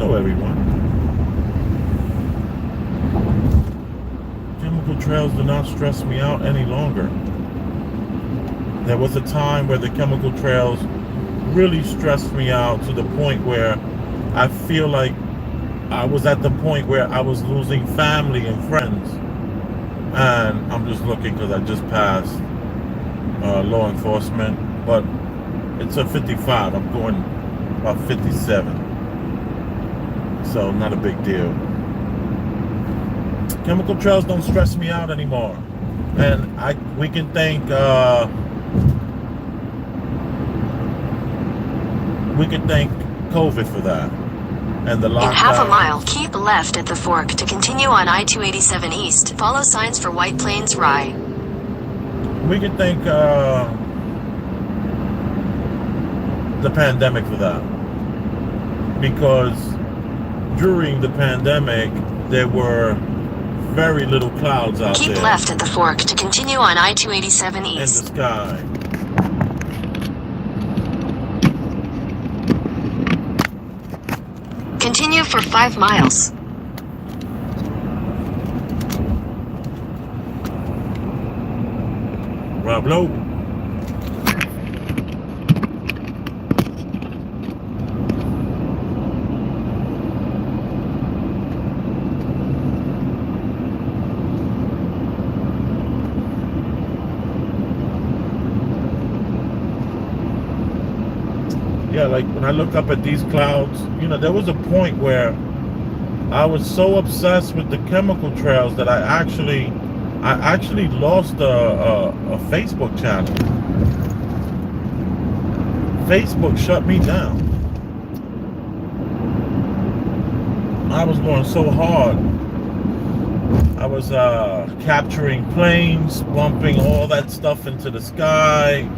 Hello, everyone. Chemical trails do not stress me out any longer. There was a time where the chemical trails really stressed me out to the point where I feel like I was at the point where I was losing family and friends. And I'm just looking because I just passed law enforcement, but it's a 55. I'm going about 57, so not a big deal. Chemical trails don't stress me out anymore, and we can thank COVID for that and the lockdown. In half a mile, keep left at the fork to continue on I-287 East. Follow signs for White Plains Rye. We can thank the pandemic for that, because during the pandemic there were very little clouds out there. Keep left at the fork to continue on I-287 East. In the sky. Continue for 5 miles. Rob Lowe. Yeah, like when I look up at these clouds, there was a point where I was so obsessed with the chemical trails that I actually lost a Facebook channel. Facebook shut me down. I was going so hard. I was capturing planes, bumping all that stuff into the sky,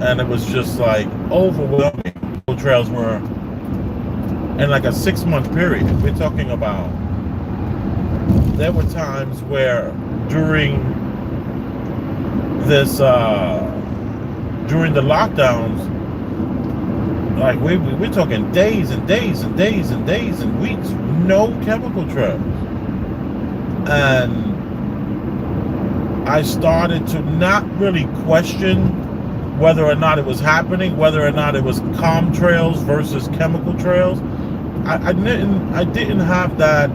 and it was just like overwhelming. Trails were in like a 6-month period. We're talking about, there were times where during this during the lockdowns, like we're talking days and days and days and days and weeks, no chemical trails. And I started to not really question whether or not it was happening, whether or not it was calm trails versus chemical trails. I didn't have that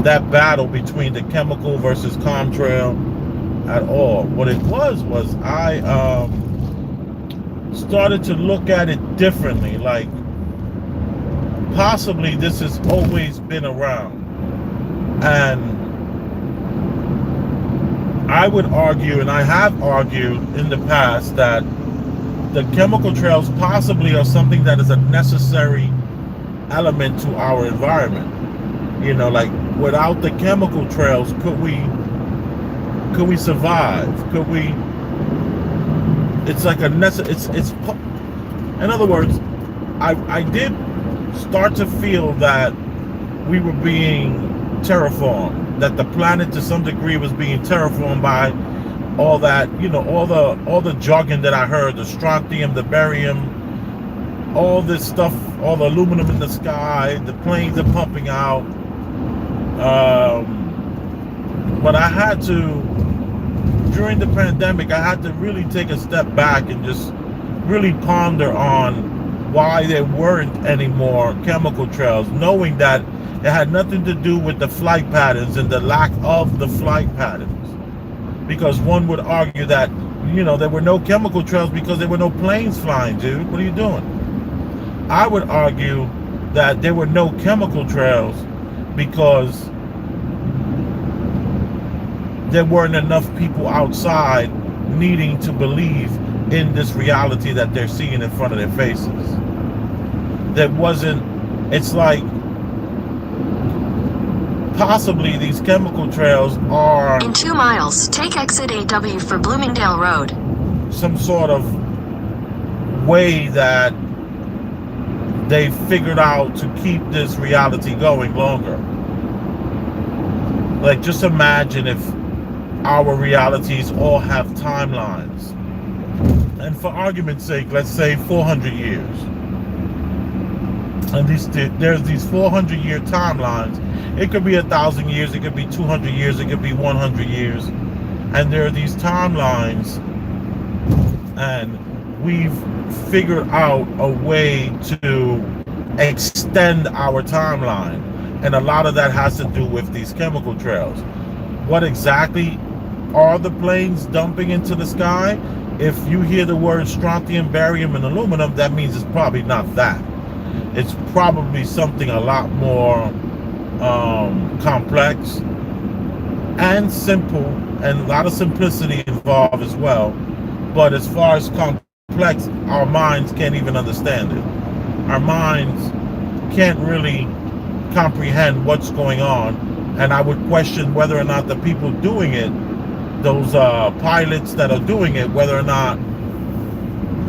that battle between the chemical versus calm trail at all. What it was I started to look at it differently, like possibly this has always been around. And I would argue, and I have argued in the past, that the chemical trails possibly are something that is a necessary element to our environment. Like without the chemical trails, could we survive? Could we? It's like a it's. In other words, I did start to feel that we were being terraformed, that the planet to some degree was being terraformed by all that, all the jargon that I heard, the strontium, the barium, all this stuff, all the aluminum in the sky, the planes are pumping out. But I had to, during the pandemic, I had to really take a step back and just really ponder on why there weren't any more chemical trails, knowing that it had nothing to do with the flight patterns and the lack of the flight patterns. Because one would argue that, there were no chemical trails because there were no planes flying, dude. What are you doing? I would argue that there were no chemical trails because there weren't enough people outside needing to believe in this reality that they're seeing in front of their faces. It's like, possibly these chemical trails are... In 2 miles, take exit AW for Bloomingdale Road. Some sort of way that they figured out to keep this reality going longer. Like, just imagine if our realities all have timelines. And for argument's sake, let's say 400 years. And there's these 400-year timelines. It could be 1,000 years, it could be 200 years, it could be 100 years. And there are these timelines, and we've figured out a way to extend our timeline. And a lot of that has to do with these chemical trails. What exactly are the planes dumping into the sky? If you hear the words strontium, barium, and aluminum, that means it's probably not that. It's probably something a lot more complex and simple, and a lot of simplicity involved as well. But as far as complex, our minds can't even understand it. Our minds can't really comprehend what's going on, and I would question whether or not the people doing it, those pilots that are doing it, whether or not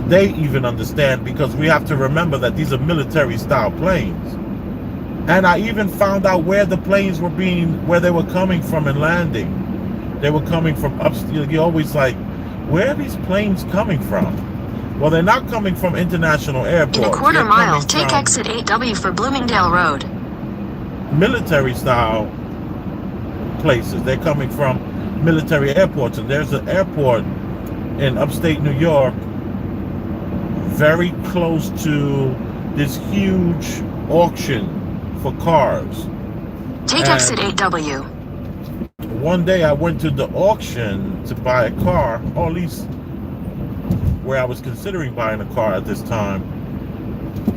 they even understand, because we have to remember that these are military style planes. And I even found out where the planes were where they were coming from and landing. They were coming from upstate. You're always like, where are these planes coming from? Well, they're not coming from International Airport. In a quarter mile, take exit 8W for Bloomingdale Road. Military style places. They're coming from military airports. And there's an airport in upstate New York very close to this huge auction for cars. Take exit 8W. One day I went to the auction to buy a car, or at least where I was considering buying a car at this time.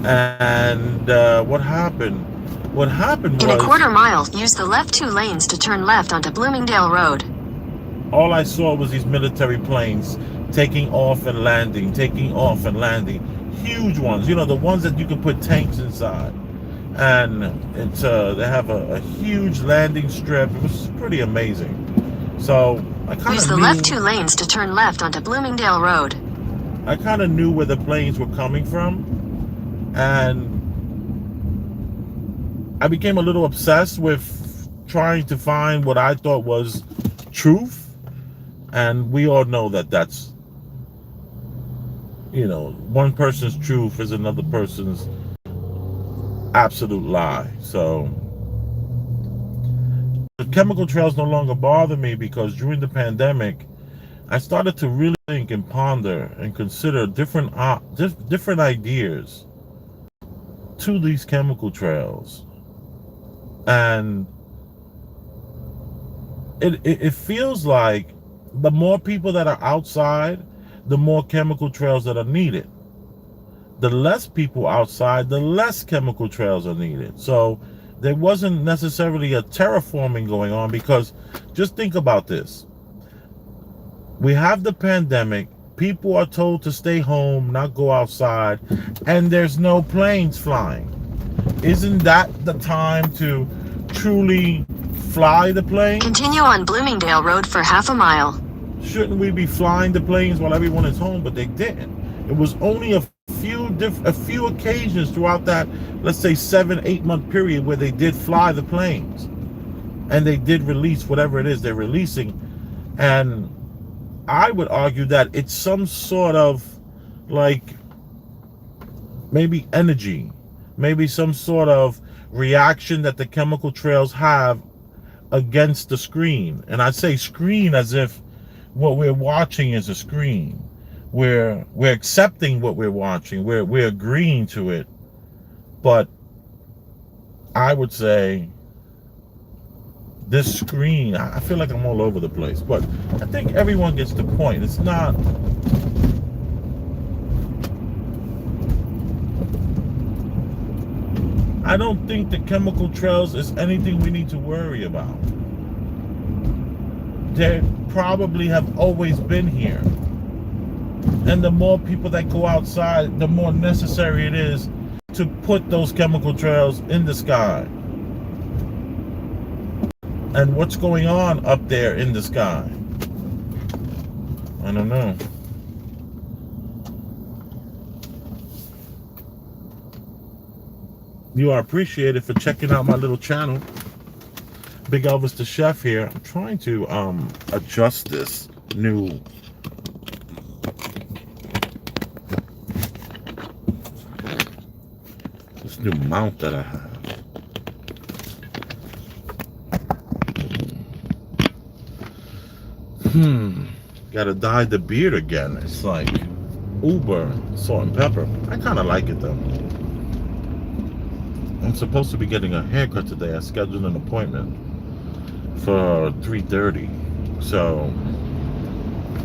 And what happened? What happened was, in a quarter mile, use the left 2 lanes to turn left onto Bloomingdale Road. All I saw was these military planes taking off and landing, taking off and landing. Huge ones, you know, the ones that you can put tanks inside. And it's they have a huge landing strip. It was pretty amazing. So I kind of use the left 2 lanes to turn left onto Bloomingdale Road. I kind of knew where the planes were coming from, and I became a little obsessed with trying to find what I thought was truth. And we all know that that's, you know, one person's truth is another person's absolute lie. So the chemical trails no longer bother me, because during the pandemic I started to really think and ponder and consider different ideas to these chemical trails. And it feels like the more people that are outside, the more chemical trails that are needed. The less people outside, the less chemical trails are needed. So there wasn't necessarily a terraforming going on, because just think about this. We have the pandemic, people are told to stay home, not go outside, and there's no planes flying. Isn't that the time to truly fly the plane? Continue on Bloomingdale Road for half a mile. Shouldn't we be flying the planes while everyone is home? But they didn't. It was only a few occasions throughout that, let's say 7-8 month period, where they did fly the planes, and they did release whatever it is they're releasing. And I would argue that it's some sort of like maybe energy, maybe some sort of reaction that the chemical trails have against the screen. And I say screen as if what we're watching is a screen. We're accepting what we're watching. We're agreeing to it. But I would say this screen, I feel like I'm all over the place, but I think everyone gets the point. It's not, I don't think the chemical trails is anything we need to worry about. They probably have always been here. And the more people that go outside, the more necessary it is to put those chemical trails in the sky. And what's going on up there in the sky? I don't know. You are appreciated for checking out my little channel. Big Elvis the Chef here. I'm trying to adjust this new new mount that I have. Gotta dye the beard again. It's like Uber salt and pepper. I kind of like it though. I'm supposed to be getting a haircut today. I scheduled an appointment for 3:30. So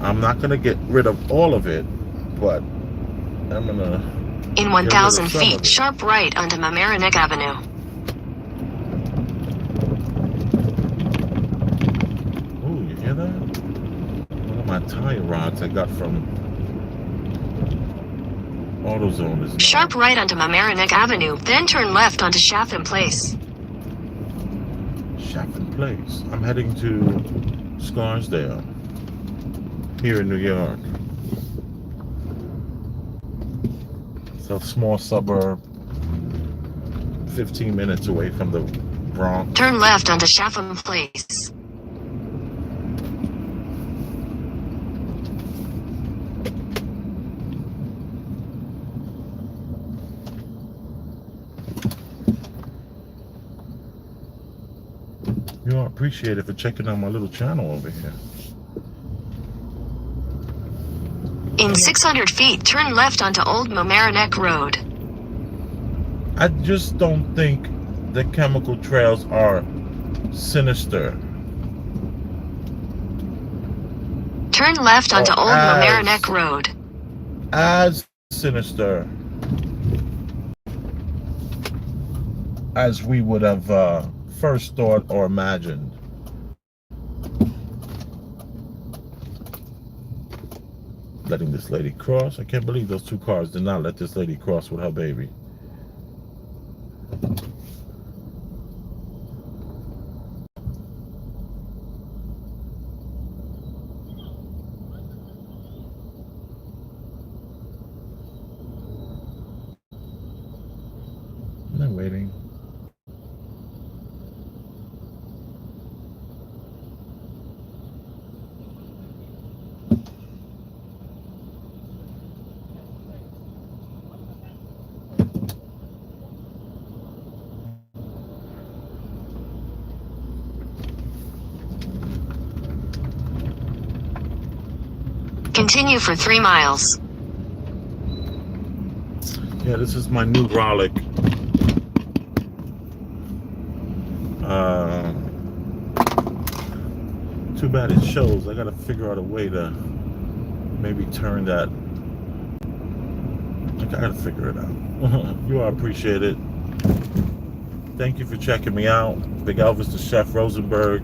I'm not gonna get rid of all of it, but I'm gonna. In 1,000 feet, sharp right onto Mamaroneck Avenue. Oh, you hear that? One of my tire rods I got from AutoZone is now. Sharp right onto Mamaroneck Avenue, then turn left onto Chaffin Place. Chaffin Place. I'm heading to Scarsdale, here in New York. It's a small suburb, 15 minutes away from the Bronx. Turn left onto Chaffin Place. You know, I appreciate it for checking out my little channel over here. In 600 feet, turn left onto Old Mamaroneck Road. I just don't think the chemical trails are sinister. Turn left onto Old Mamaroneck Road. As sinister as we would have first thought or imagined. Letting this lady cross. I can't believe those two cars did not let this lady cross with her baby. I'm waiting. Continue for 3 miles. Yeah, this is my new Rollick. Too bad it shows. I gotta figure out a way to maybe turn that. I gotta figure it out. You all appreciate it. Thank you for checking me out. Big Elvis the Chef Rosenberg.